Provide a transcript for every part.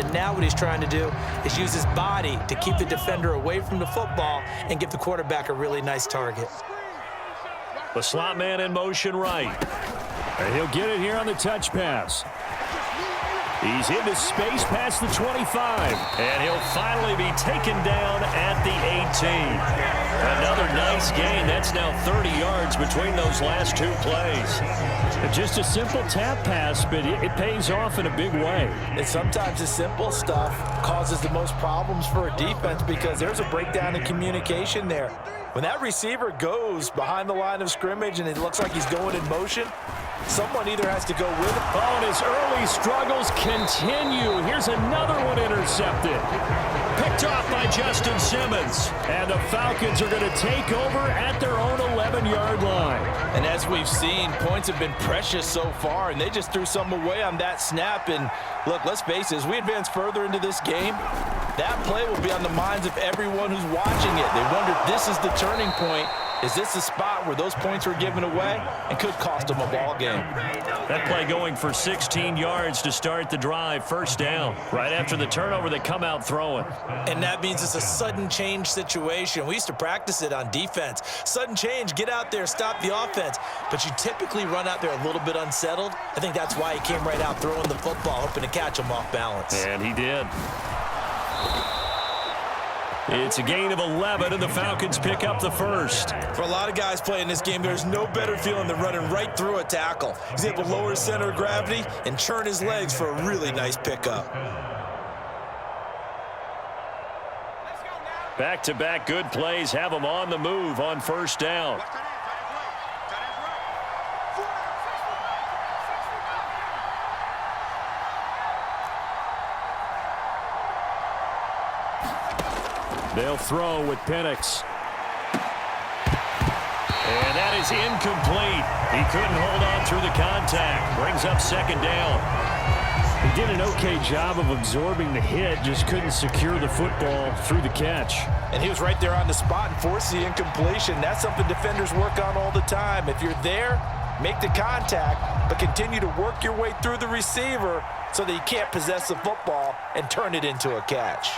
And now what he's trying to do is use his body to keep the defender away from the football and give the quarterback a really nice target. The slot man in motion right. And he'll get it here on the touch pass. He's into space past the 25. And he'll finally be taken down at the 18. Another nice gain. That's now 30 yards between those last two plays. Just a simple tap pass, but it pays off in a big way. And sometimes the simple stuff causes the most problems for a defense because there's a breakdown in communication there. When that receiver goes behind the line of scrimmage and it looks like he's going in motion, someone either has to go with it. Oh, and his early struggles continue. Here's another one intercepted. Picked off by Justin Simmons. And the Falcons are going to take over at their own 11-yard line. And as we've seen, points have been precious so far, and they just threw some away on that snap. And look, let's face it, as we advance further into this game, that play will be on the minds of everyone who's watching it. They wonder if this is the turning point. Is this the spot where those points were given away and could cost them a ball game? That play going for 16 yards to start the drive. First down. Right after the turnover, they come out throwing. And that means it's a sudden change situation. We used to practice it on defense. Sudden change, get out there, stop the offense. But you typically run out there a little bit unsettled. I think that's why he came right out throwing the football, hoping to catch him off balance. And he did. It's a gain of 11, and the Falcons pick up the first. For a lot of guys playing this game, there's no better feeling than running right through a tackle. He's able to lower his center of gravity and churn his legs for a really nice pickup. Back-to-back good plays have them on the move on first down. They'll throw with Penix. And that is incomplete. He couldn't hold on through the contact. Brings up second down. He did an okay job of absorbing the hit, just couldn't secure the football through the catch. And he was right there on the spot and forced the incompletion. That's something defenders work on all the time. If you're there, make the contact, but continue to work your way through the receiver so that you can't possess the football and turn it into a catch.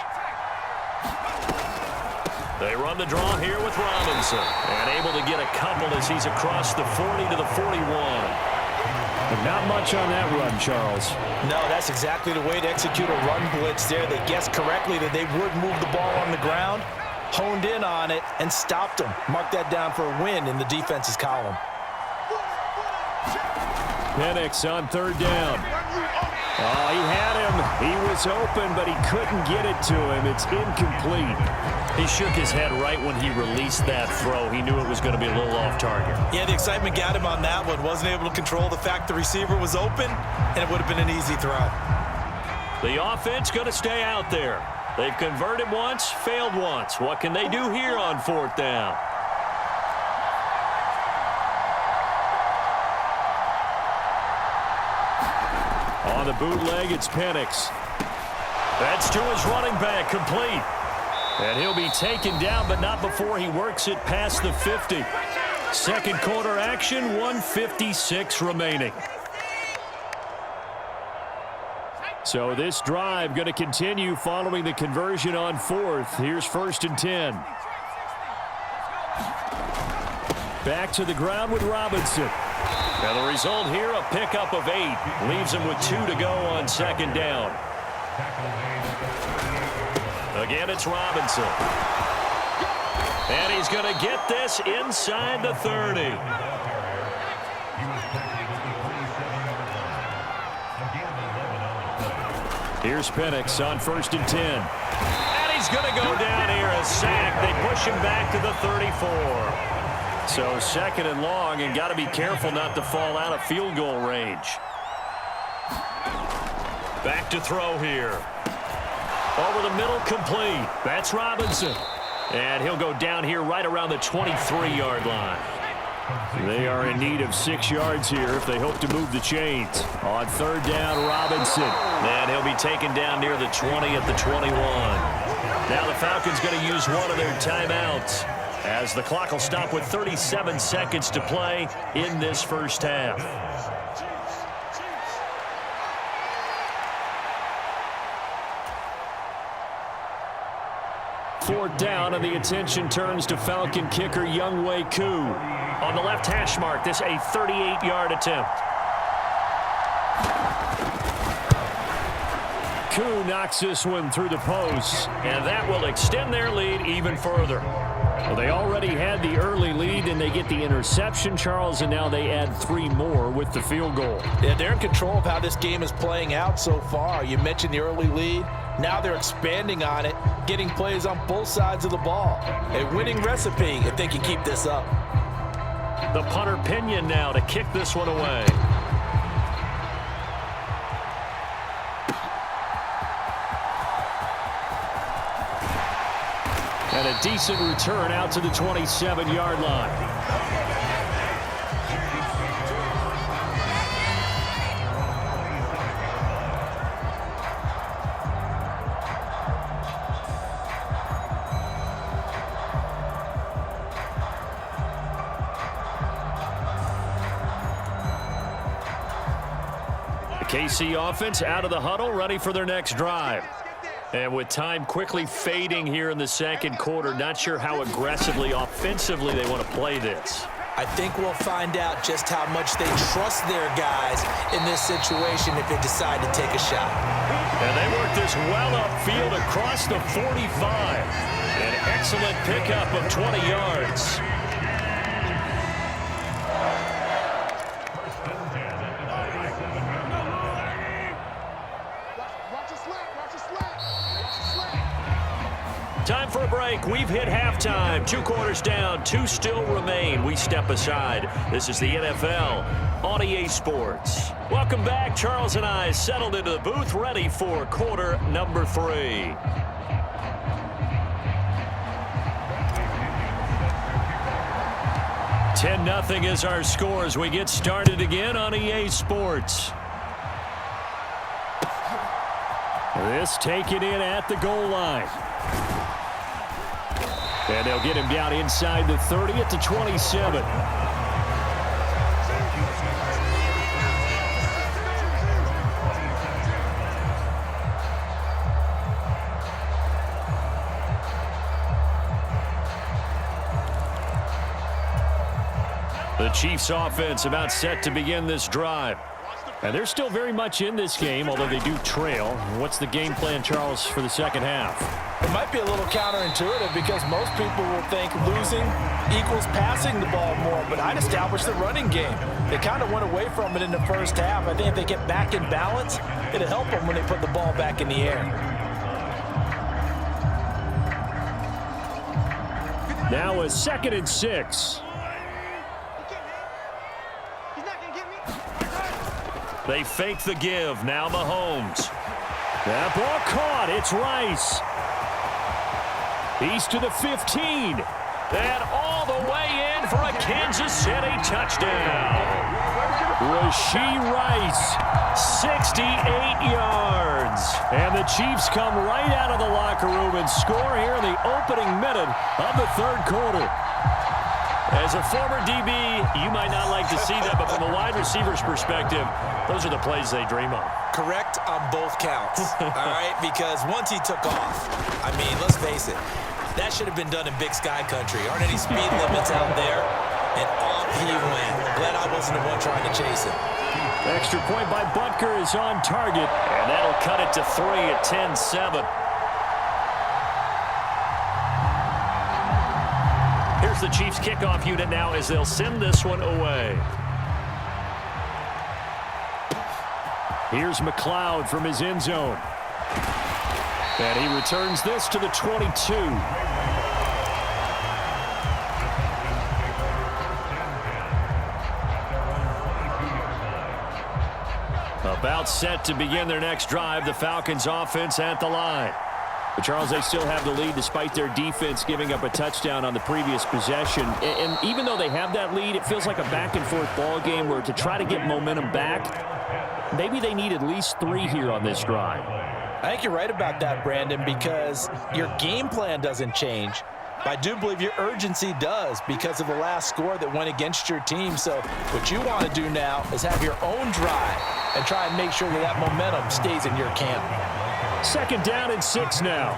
They run the draw here with Robinson. And able to get a couple as he's across the 40 to the 41. But not much on that run, Charles. No, that's exactly the way to execute a run blitz there. They guessed correctly that they would move the ball on the ground, honed in on it, and stopped them. Mark that down for a win in the defense's column. Penix on third down. Oh, he had him. He was open, but he couldn't get it to him. It's incomplete. He shook his head right when he released that throw. He knew it was going to be a little off target. Yeah, the excitement got him on that one. Wasn't able to control the fact the receiver was open, and it would have been an easy throw. The offense going to stay out there. They've converted once, failed once. What can they do here on fourth down? On the bootleg, it's Penix. That's to his running back, complete. And he'll be taken down, but not before he works it past the 50. Second quarter action, 1:56 remaining. So this drive going to continue following the conversion on fourth. Here's first and 10. Back to the ground with Robinson. Now the result here, a pickup of 8. Leaves him with 2 to go on second down. Again, it's Robinson. And he's going to get this inside the 30. Here's Penix on first and 10. And he's going to go down here, a sack. They push him back to the 34. So second and long, and got to be careful not to fall out of field goal range. Back to throw here. Over the middle, complete. That's Robinson. And he'll go down here right around the 23-yard line. They are in need of 6 yards here if they hope to move the chains. On third down, Robinson. And he'll be taken down near the 20 at the 21. Now the Falcons going to use one of their timeouts, as the clock will stop with 37 seconds to play in this first half. 4th down, and the attention turns to Falcon kicker Younghoe Koo. On the left hash mark, this a 38-yard attempt. Koo knocks this one through the post, and that will extend their lead even further. Well, they already had the early lead, and they get the interception, Charles, and now they add 3 more with the field goal. Yeah, they're in control of how this game is playing out so far. You mentioned the early lead. Now they're expanding on it, getting plays on both sides of the ball. A winning recipe if they can keep this up. The punter Pinion now to kick this one away. And a decent return out to the 27-yard line. The KC offense out of the huddle, ready for their next drive. And with time quickly fading here in the second quarter, not sure how aggressively, offensively they want to play this. I think we'll find out just how much they trust their guys in this situation if they decide to take a shot. And they work this well upfield across the 45. An excellent pickup of 20 yards. Time for a break. We've hit halftime. 2 quarters down. 2 still remain. We step aside. This is the NFL on EA Sports. Welcome back. Charles and I settled into the booth, ready for quarter number 3. (10-0) is our score as we get started again on EA Sports. This taken in at the goal line. And they'll get him down inside the 30 at the 27. The Chiefs offense about set to begin this drive. And they're still very much in this game, although they do trail. What's the game plan, Charles, for the second half? It might be a little counterintuitive because most people will think losing equals passing the ball more, but I'd establish the running game. They kind of went away from it in the first half. I think if they get back in balance, it'll help them when they put the ball back in the air. Now a 2nd and 6. They fake the give. Now Mahomes. That ball caught. It's Rice. He's to the 15. And all the way in for a Kansas City touchdown. Rashee Rice, 68 yards. And the Chiefs come right out of the locker room and score here in the opening minute of the 3rd quarter. As a former DB, you might not like to see that, but from a wide receiver's perspective, those are the plays they dream of. Correct on both counts, all right? Because once he took off, I mean, let's face it, that should have been done in Big Sky country. Aren't any speed limits out there? And off he went. Glad I wasn't the one trying to chase him. Extra point by Butker is on target, and that'll cut it to 3 at 10-7. Here's the Chiefs kickoff unit now as they'll send this one away. Here's McLeod from his end zone. And he returns this to the 22. About set to begin their next drive, the Falcons offense at the line. But Charles, they still have the lead despite their defense giving up a touchdown on the previous possession. And even though they have that lead, it feels like a back-and-forth ball game where to try to get momentum back, maybe they need at least 3 here on this drive. I think you're right about that, Brandon, because your game plan doesn't change. I do believe your urgency does because of the last score that went against your team. So what you want to do now is have your own drive and try and make sure that that momentum stays in your camp. 2nd down and 6 now.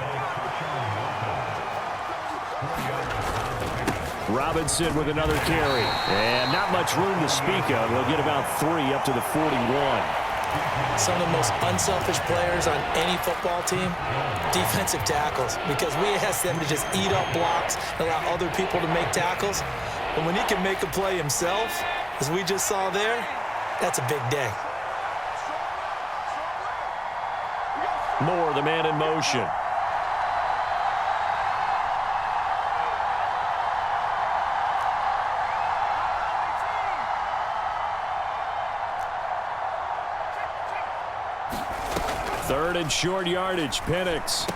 Robinson with another carry. And not much room to speak of. He'll get about 3 up to the 41. Some of the most unselfish players on any football team, defensive tackles, because we ask them to just eat up blocks and allow other people to make tackles. But when he can make a play himself, as we just saw there, that's a big day. Moore, the man in motion. Third and short yardage, Penix.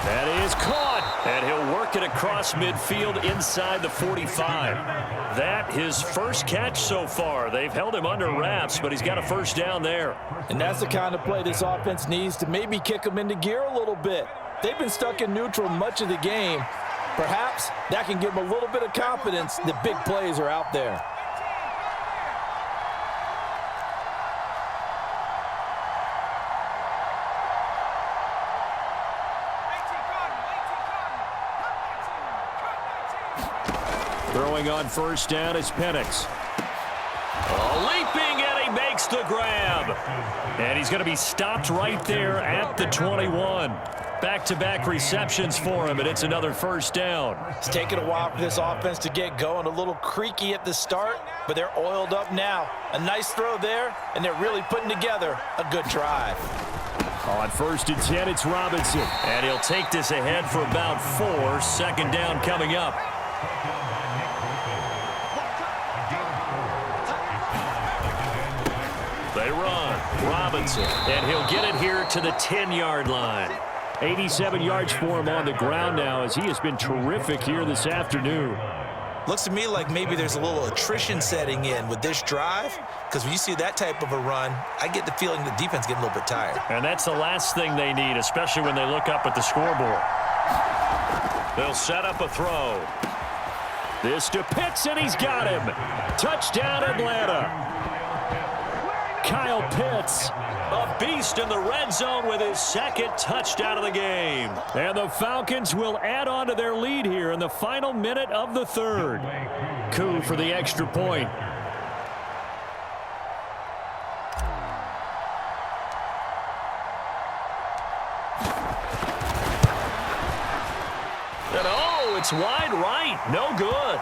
That is caught. And he'll work it across midfield inside the 45. That his first catch so far. They've held him under wraps, but he's got a first down there. And that's the kind of play this offense needs to maybe kick them into gear a little bit. They've been stuck in neutral much of the game. Perhaps that can give them a little bit of confidence that big plays are out there. Throwing on first down is Penix. Leaping, and he makes the grab. And he's going to be stopped right there at the 21. Back-to-back receptions for him, and it's another first down. It's taken a while for this offense to get going. A little creaky at the start, but they're oiled up now. A nice throw there, and they're really putting together a good drive. On first and 10, it's Robinson. And he'll take this ahead for about 4. Second down coming up. They run. Robinson. And he'll get it here to the 10-yard line. 87 yards for him on the ground now, as he has been terrific here this afternoon. Looks to me like maybe there's a little attrition setting in with this drive, because when you see that type of a run, I get the feeling the defense getting a little bit tired. And that's the last thing they need, especially when they look up at the scoreboard. They'll set up a throw. This to Pitts, and he's got him. Touchdown, Atlanta. Kyle Pitts. A beast in the red zone with his second touchdown of the game. And the Falcons will add on to their lead here in the final minute of the third. Coup for the extra point. And oh, it's wide right. No good.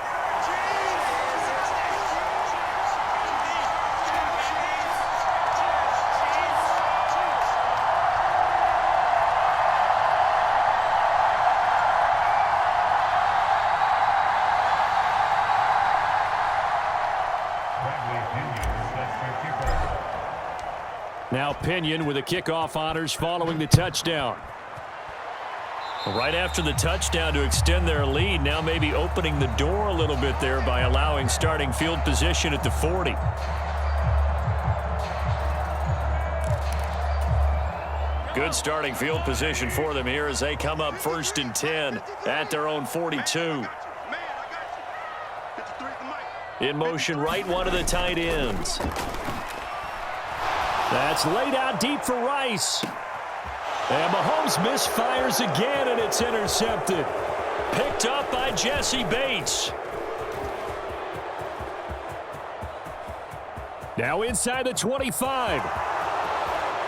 Now Pinion with the kickoff honors following the touchdown. Right after the touchdown to extend their lead, now maybe opening the door a little bit there by allowing starting field position at the 40. Good starting field position for them here as they come up first and 10 at their own 42. In motion right, one of the tight ends. That's laid out deep for Rice. And Mahomes misfires again, and it's intercepted. Picked up by Jesse Bates. Now inside the 25.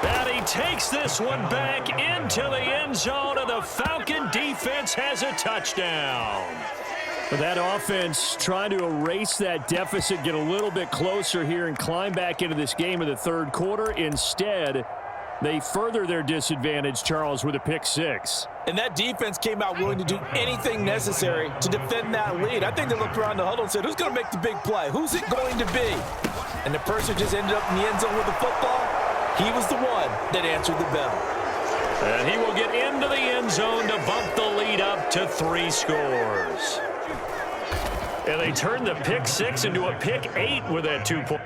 And he takes this one back into the end zone, and the Falcon defense has a touchdown. But that offense trying to erase that deficit, get a little bit closer here and climb back into this game in the third quarter. Instead, they further their disadvantage, Charles, with a pick six. And that defense came out willing to do anything necessary to defend that lead. I think they looked around the huddle and said, who's going to make the big play? Who's it going to be? And the person just ended up in the end zone with the football. He was the one that answered the bell. And he will get into the end zone to bump the lead up to 3 scores. And they turned the pick 6 into a pick 8 with that 2-point